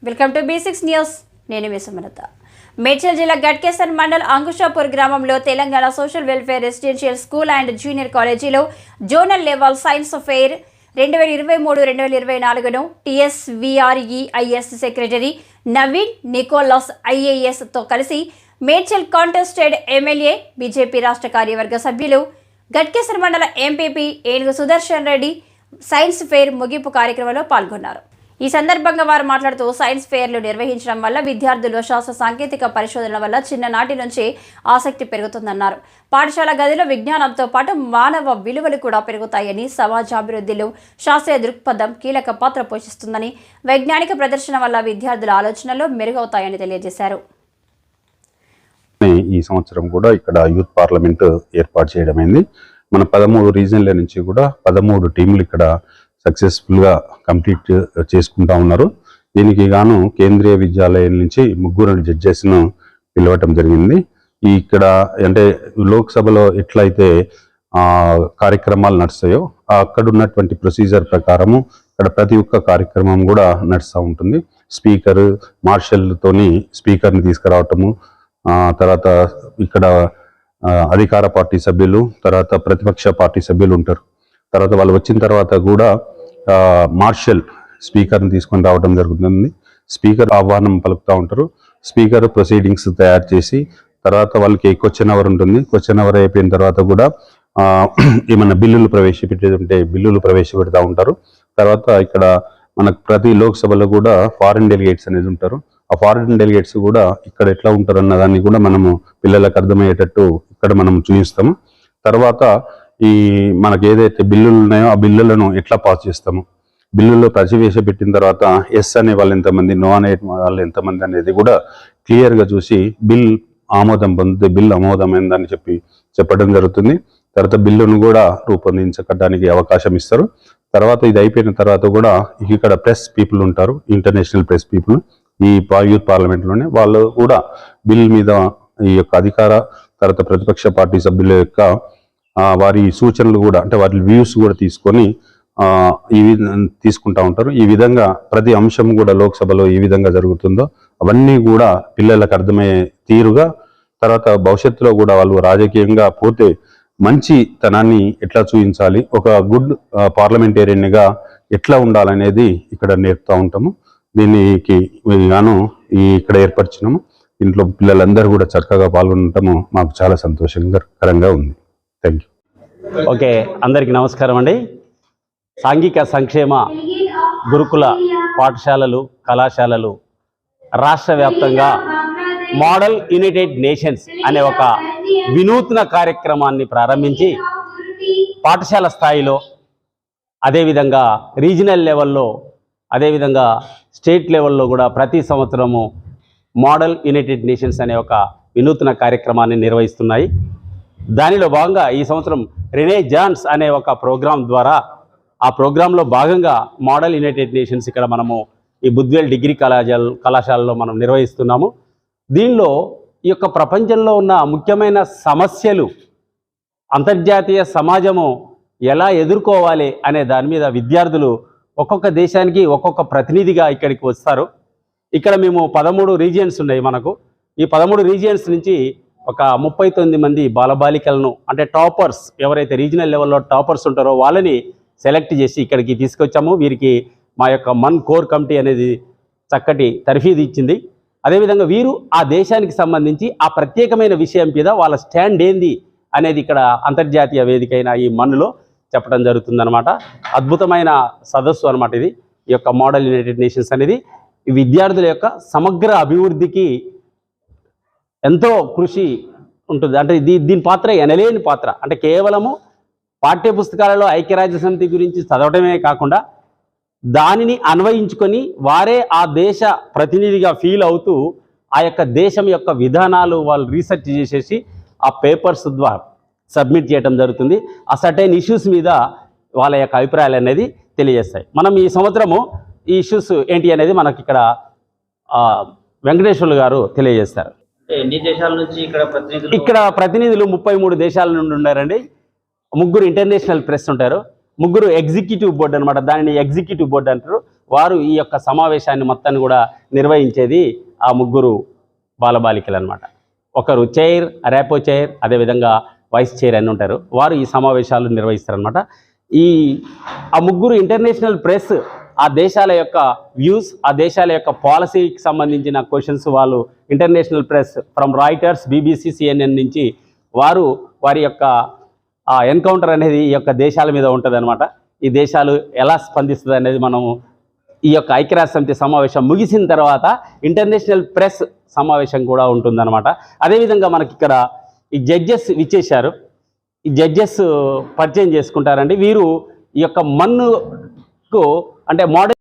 Welcome to B6 news. నేను మీ సుమలత. మేడ్చల్ జిల్లా గట్కేసర్ మండల్ అంకుషాపూర్ గ్రామంలో Telangana social welfare residential school and junior కాలేజీలో జోనల్ లెవెల్ సైన్స్ ఫెయిర్ 2023-2024ను TSVREIS సెక్రటరీ నవీన్ నికోలస్ IASతో కలిసి మేడ్చల్ కాంటెస్టెడ్ ఎమ్మెల్యే బీజేపీ రాష్ట్ర కార్యవర్గ సభ్యులు గట్కేసర్ మండల ఎంపీపీ ఏనుగు సుదర్శన్ రెడ్డి సైన్స్ ఫెయిర్ ముగింపు కార్యక్రమంలో పాల్గొన్నారు. ఈ సందర్భంగా వారు మాట్లాడుతూ సైన్స్ ఫెయిర్లు నిర్వహించడం వల్ల విద్యార్థులు శాస్త్ర సాంకేతిక పరిశోధనల వల్ల చిన్ననాటి నుంచి ఆసక్తి పెరుగుతుందన్నారు. పాఠశాల గదిలో విజ్ఞానంతో పాటు మానవ విలువలు కూడా పెరుగుతాయని, సమాజాభివృద్ధిలో శాస్త్రీయ దృక్పథం కీలక పాత్ర పోషిస్తుందని, వైజ్ఞానిక ప్రదర్శన వల్ల విద్యార్థుల ఆలోచనలు మెరుగవుతాయని తెలియజేశారు. ఈ సంవత్సరం కూడా ఇక్కడ యూత్ పార్లమెంట్ ఏర్పాటు చేయడమైంది. మన 13 రీజన్ల నుంచి కూడా 13 టీంలు ఇక్కడ సక్సెస్ఫుల్గా కంప్లీట్ చేసుకుంటా ఉన్నారు. దీనికి గాను కేంద్రీయ విద్యాలయం నుంచి 3 జడ్జెస్ను పిలవటం జరిగింది. ఇక్కడ అంటే లోక్సభలో ఎట్లయితే కార్యక్రమాలు నడుస్తాయో అక్కడ ఉన్నటువంటి ప్రొసీజర్ ప్రకారము ఇక్కడ ప్రతి ఒక్క కార్యక్రమం కూడా నడుస్తూ ఉంటుంది. స్పీకర్ మార్షల్తోని స్పీకర్ని తీసుకురావటము, తర్వాత ఇక్కడ అధికార పార్టీ సభ్యులు, తర్వాత ప్రతిపక్ష పార్టీ సభ్యులు ఉంటారు. తర్వాత వాళ్ళు వచ్చిన తర్వాత కూడా మార్షల్ స్పీకర్ని తీసుకొని రావడం జరుగుతుంది. స్పీకర్ ఆహ్వానం పలుకుతూ ఉంటారు. స్పీకర్ ప్రొసీడింగ్స్ తయారు చేసి తర్వాత వాళ్ళకి క్వశ్చన్ అవర్ ఉంటుంది. క్వశ్చన్ అవర్ అయిపోయిన తర్వాత కూడా ఏమైనా బిల్లులు ప్రవేశపెట్టేది ఉంటే బిల్లులు ప్రవేశపెడతా ఉంటారు. తర్వాత ఇక్కడ మనకు ప్రతి లోక్సభలో కూడా ఫారిన్ డెలిగేట్స్ అనేది ఉంటారు. ఆ ఫారిన్ డెలిగేట్స్ కూడా ఇక్కడ ఎట్లా ఉంటారు అన్న దాన్ని కూడా మనము పిల్లలకు అర్థమయ్యేటట్టు ఇక్కడ మనం చూపిస్తాము. తర్వాత ఈ మనకు ఏదైతే బిల్లులు ఉన్నాయో ఆ బిల్లులను ఎట్లా పాస్ చేస్తాము, బిల్లుల్లో ప్రవేశపెట్టిన తర్వాత ఎస్ అనే వాళ్ళు ఎంతమంది, నో అనే వాళ్ళు ఎంతమంది అనేది కూడా క్లియర్గా చూసి బిల్ ఆమోదం పొందితే బిల్ ఆమోదమైందని చెప్పడం జరుగుతుంది. తర్వాత బిల్లును కూడా రూపొందించడానికి అవకాశం ఇస్తారు. తర్వాత ఇది అయిపోయిన తర్వాత కూడా ఇక్కడ ప్రెస్ పీపుల్ ఉంటారు, ఇంటర్నేషనల్ ప్రెస్ పీపుల్ ఈ యూత్ పార్లమెంట్లోనే వాళ్ళు కూడా బిల్ మీద ఈ యొక్క అధికార తర్వాత ప్రతిపక్ష పార్టీ సభ్యుల యొక్క వారి సూచనలు కూడా అంటే వారి వ్యూస్ కూడా తీసుకొని తీసుకుంటా ఉంటారు. ఈ విధంగా ప్రతి అంశం కూడా లోక్సభలో ఈ విధంగా జరుగుతుందో అవన్నీ కూడా పిల్లలకు అర్థమయ్యే తీరుగా, తర్వాత భవిష్యత్తులో కూడా వాళ్ళు రాజకీయంగా పోతే మంచి తనాన్ని ఎట్లా చూపించాలి, ఒక గుడ్ పార్లమెంటేరియన్గా ఎట్లా ఉండాలనేది ఇక్కడ నేర్పుతూ ఉంటాము. దీనికి గాను ఇక్కడ ఏర్పరిచినాము. ఇంట్లో పిల్లలందరూ కూడా చక్కగా పాల్గొనటము మాకు చాలా సంతోషకరంగా ఉంది. Thank you. ఓకే, అందరికీ నమస్కారం అండి. సాంఘిక సంక్షేమ గురుకుల పాఠశాలలు, కళాశాలలు రాష్ట్ర వ్యాప్తంగా మోడల్ యునైటెడ్ నేషన్స్ అనే ఒక వినూత్న కార్యక్రమాన్ని ప్రారంభించి పాఠశాల స్థాయిలో, అదేవిధంగా రీజనల్ లెవెల్లో, అదేవిధంగా స్టేట్ లెవెల్లో కూడా ప్రతి సంవత్సరము మోడల్ యునైటెడ్ నేషన్స్ అనే ఒక వినూత్న కార్యక్రమాన్ని నిర్వహిస్తున్నాయి. దానిలో భాగంగా ఈ సంవత్సరం రెనేజాన్స్ అనే ఒక ప్రోగ్రాం ద్వారా ఆ ప్రోగ్రాంలో భాగంగా మోడల్ యునైటెడ్ నేషన్స్ ఇక్కడ మనము ఈ బుద్వేల్ డిగ్రీ కళాశాలలో మనం నిర్వహిస్తున్నాము. దీనిలో ఈ యొక్క ప్రపంచంలో ఉన్న ముఖ్యమైన సమస్యలు అంతర్జాతీయ సమాజము ఎలా ఎదుర్కోవాలి అనే దాని మీద విద్యార్థులు ఒక్కొక్క దేశానికి ఒక్కొక్క ప్రతినిధిగా ఇక్కడికి వస్తారు. ఇక్కడ మేము 13 రీజియన్స్ ఉన్నాయి మనకు. ఈ 13 రీజియన్స్ నుంచి ఒక 39 మంది బాలబాలికలను అంటే టాపర్స్, ఎవరైతే రీజనల్ లెవెల్లో టాపర్స్ ఉంటారో వాళ్ళని సెలెక్ట్ చేసి ఇక్కడికి తీసుకొచ్చాము. వీరికి మా యొక్క మన్ కోర్ కమిటీ అనేది చక్కటి తర్ఫీదు ఇచ్చింది. అదేవిధంగా వీరు ఆ దేశానికి సంబంధించి ఆ ప్రత్యేకమైన విషయం మీద వాళ్ళ స్టాండ్ ఏంది అనేది ఇక్కడ అంతర్జాతీయ వేదిక అయిన ఈ మన్నులో చెప్పడం జరుగుతుందన్నమాట. అద్భుతమైన సదస్సు అనమాట ఇది. ఈ యొక్క మోడల్ యునైటెడ్ నేషన్స్ అనేది ఈ విద్యార్థుల యొక్క సమగ్ర అభివృద్ధికి ఎంతో కృషి ఉంటుంది. అంటే దీని పాత్ర ఎనలేని పాత్ర. అంటే కేవలము పాఠ్యపుస్తకాలలో ఐక్యరాజ్య సమితి గురించి చదవటమే కాకుండా దానిని అన్వయించుకొని వారే ఆ దేశ ప్రతినిధిగా ఫీల్ అవుతూ ఆ యొక్క దేశం యొక్క విధానాలు వాళ్ళు రీసెర్చ్ చేసేసి ఆ పేపర్స్ ద్వారా సబ్మిట్ చేయడం జరుగుతుంది. ఆ సర్టైన్ ఇష్యూస్ మీద వాళ్ళ యొక్క అభిప్రాయాలు అనేది తెలియజేస్తాయి. మనం ఈ సంవత్సరము ఈ ఇష్యూస్ ఏంటి అనేది మనకి ఇక్కడ వెంకటేశ్వర్లు గారు తెలియజేస్తారు. ఎన్ని దేశాల నుంచి ఇక్కడ ప్రతినిధులు 33 దేశాల నుండి ఉన్నారండి. 3 ఇంటర్నేషనల్ ప్రెస్ ఉంటారు, 3 ఎగ్జిక్యూటివ్ బోర్డు అనమాట. దానిని ఎగ్జిక్యూటివ్ బోర్డు అంటారు. వారు ఈ యొక్క సమావేశాన్ని మొత్తాన్ని కూడా నిర్వహించేది ఆ ముగ్గురు బాలబాలికలు అనమాట. ఒకరు చైర్, ర్యాపో చైర్, అదేవిధంగా వైస్ చైర్ అని ఉంటారు. వారు ఈ సమావేశాలు నిర్వహిస్తారనమాట. ఆ ముగ్గురు ఇంటర్నేషనల్ ప్రెస్ ఆ దేశాల యొక్క వ్యూస్, ఆ దేశాల యొక్క పాలసీకి సంబంధించిన క్వశ్చన్స్ వాళ్ళు international press from Reuters, BBC, CNN నుంచి వారి యొక్క ఎన్కౌంటర్ అనేది ఈ యొక్క దేశాల మీద ఉంటుంది అనమాట. ఈ దేశాలు ఎలా స్పందిస్తుంది అనేది మనము ఈ యొక్క ఐక్యరాజ్య సమితి సమావేశం ముగిసిన తర్వాత ఇంటర్నేషనల్ ప్రెస్ సమావేశం కూడా ఉంటుందన్నమాట. అదేవిధంగా మనకి ఇక్కడ ఈ జడ్జెస్ విచ్చేశారు. ఈ జడ్జెస్ పరిచయం చేసుకుంటారండి. వీరు ఈ యొక్క మన్నుకు అంటే model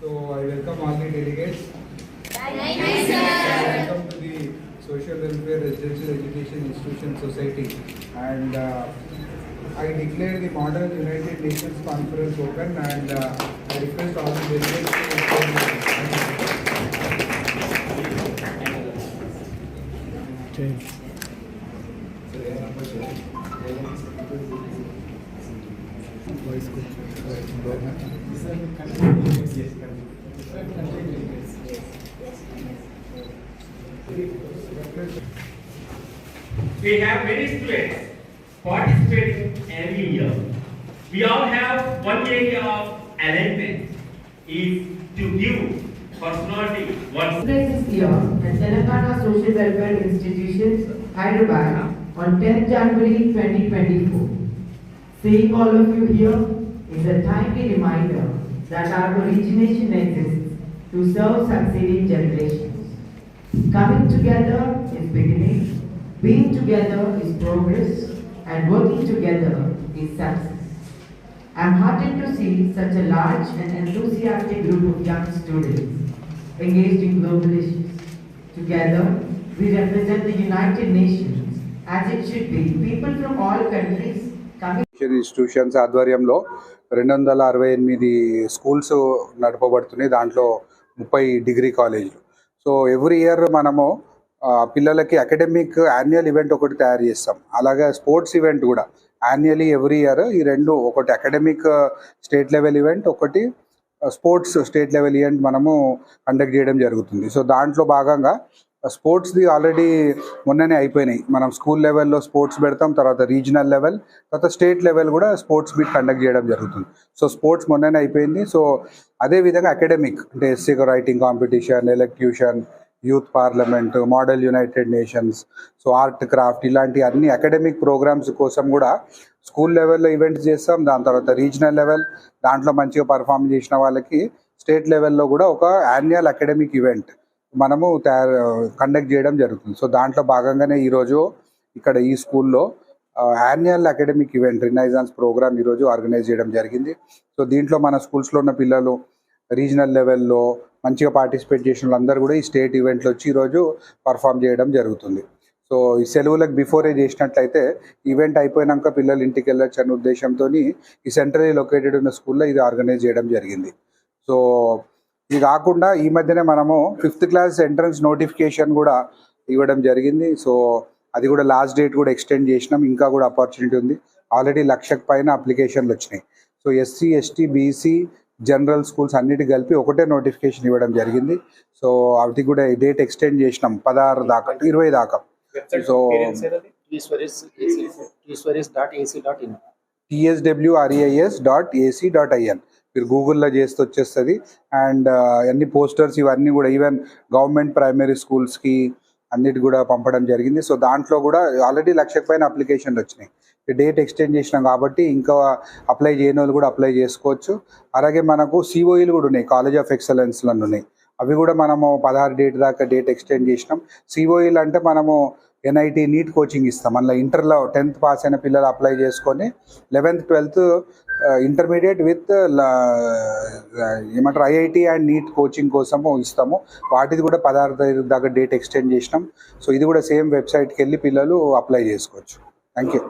So I welcome all the delegates. Thank you, sir. Welcome to the Social Welfare Residential Education Institution Society, and I declare the Model United Nations Conference open, and I request all the delegates to We have many students participating every year. We all have one area of alignment is to give personality one. This year at Telangana Social Welfare Institutions, Hyderabad on 10th January 2024. Seeing all of you here is a timely reminder that our origination exists to serve succeeding generations. Coming together is beginning, being together is progress, and working together is success. I am heartened to see such a large and enthusiastic group of young students engaged in global issues. Together, we represent the United Nations as it should be. People from all countries coming. Institutions ఆధ్వర్యంలో 268 schools నడపబడుతున్నాయి. దాంట్లో 30 degree కాలేజీలు. So every year మనము పిల్లలకి academic annual event ఒకటి తయారు చేస్తాం. అలాగే స్పోర్ట్స్ ఈవెంట్ కూడా యాన్యువల్లీ ఎవ్రీ ఇయర్ ఈ రెండు, ఒకటి అకాడమిక్ స్టేట్ లెవెల్ ఈవెంట్, ఒకటి స్పోర్ట్స్ స్టేట్ లెవెల్ ఈవెంట్ మనము కండక్ట్ చేయడం జరుగుతుంది. సో దాంట్లో భాగంగా స్పోర్ట్స్ది ఆల్రెడీ మొన్ననే అయిపోయినాయి. మనం స్కూల్ లెవెల్లో స్పోర్ట్స్ పెడతాం, తర్వాత రీజనల్ లెవెల్, తర్వాత స్టేట్ లెవెల్ కూడా స్పోర్ట్స్ మీట్ కండక్ట్ చేయడం జరుగుతుంది. సో స్పోర్ట్స్ మొన్ననే అయిపోయింది. సో అదేవిధంగా అకాడమిక్ అంటే SC writing competition, elocution, youth parliament, model United nations, so art craft, ఇలాంటి అన్ని అకాడమిక్ ప్రోగ్రామ్స్ కోసం కూడా స్కూల్ లెవెల్లో ఈవెంట్స్ చేస్తాం. దాని తర్వాత రీజనల్ లెవెల్, దాంట్లో మంచిగా పర్ఫామ్ చేసిన వాళ్ళకి స్టేట్ లెవెల్లో కూడా ఒక యాన్యువల్ అకాడమిక్ ఈవెంట్ మనము కండక్ట్ చేయడం జరుగుతుంది. సో దాంట్లో భాగంగానే ఈరోజు ఇక్కడ ఈ స్కూల్లో annual academic event renaissance programme ఈరోజు ఆర్గనైజ్ చేయడం జరిగింది. సో దీంట్లో మన స్కూల్స్లో ఉన్న పిల్లలు రీజనల్ లెవెల్లో మంచిగా పార్టిసిపేట్ చేసిన వాళ్ళందరూ కూడా ఈ స్టేట్ ఈవెంట్లో వచ్చి ఈరోజు పర్ఫామ్ చేయడం జరుగుతుంది. సో ఈ సెలవులకు బిఫోరే చేసినట్లయితే ఈవెంట్ అయిపోయినాక పిల్లలు ఇంటికి వెళ్ళొచ్చు అనే ఉద్దేశంతో ఈ సెంట్రల్లీ లొకేటెడ్ ఉన్న స్కూల్లో ఇది ఆర్గనైజ్ చేయడం జరిగింది. సో ఇది కాకుండా ఈ మధ్యనే మనము 5th క్లాస్ ఎంట్రన్స్ నోటిఫికేషన్ కూడా ఇవ్వడం జరిగింది. సో అది కూడా లాస్ట్ డేట్ కూడా ఎక్స్టెండ్ చేసినాం. ఇంకా కూడా ఆపర్చునిటీ ఉంది. ఆల్రెడీ 1,00,000 పైన అప్లికేషన్లు వచ్చినాయి. So SC, ST, BC, general schools అన్నిటి కలిపి ఒకటే నోటిఫికేషన్ ఇవ్వడం జరిగింది. సో వాటికి కూడా డేట్ ఎక్స్టెండ్ చేసినాం 16 దాకా, 20 దాకా. సో tswreis.ac.in మీరు గూగుల్లో చేస్తే వచ్చేస్తుంది. అండ్ అన్ని పోస్టర్స్ ఇవన్నీ కూడా ఈవెన్ గవర్నమెంట్ ప్రైమరీ స్కూల్స్కి అన్నిటి కూడా పంపడం జరిగింది. సో దాంట్లో కూడా ఆల్రెడీ 1,00,000 పైన అప్లికేషన్లు వచ్చినాయి. డేట్ ఎక్స్టెండ్ చేసినాం కాబట్టి ఇంకా అప్లై చేయని వాళ్ళు కూడా అప్లై చేసుకోవచ్చు. అలాగే మనకు సిఓఈలు కూడా ఉన్నాయి, కాలేజ్ ఆఫ్ ఎక్సలెన్స్లు ఉన్నాయి. అవి కూడా మనము 16 డేట్ దాకా డేట్ ఎక్స్టెండ్ చేసినాం. సిఓఈలు అంటే మనము ఎన్ఐటి నీట్ కోచింగ్ ఇస్తాం. అందులో ఇంటర్లో 10th పాస్ అయిన పిల్లలు అప్లై చేసుకొని 11th, 12th ఇంటర్మీడియట్ విత్ ఏమంటారు ఐఐటి అండ్ నీట్ కోచింగ్ కోసము ఇస్తాము. వాటిది కూడా 16 దాకా డేట్ ఎక్స్టెండ్ చేసినాం. సో ఇది కూడా సేమ్ వెబ్సైట్కి వెళ్ళి పిల్లలు అప్లై చేసుకోవచ్చు. Thank you.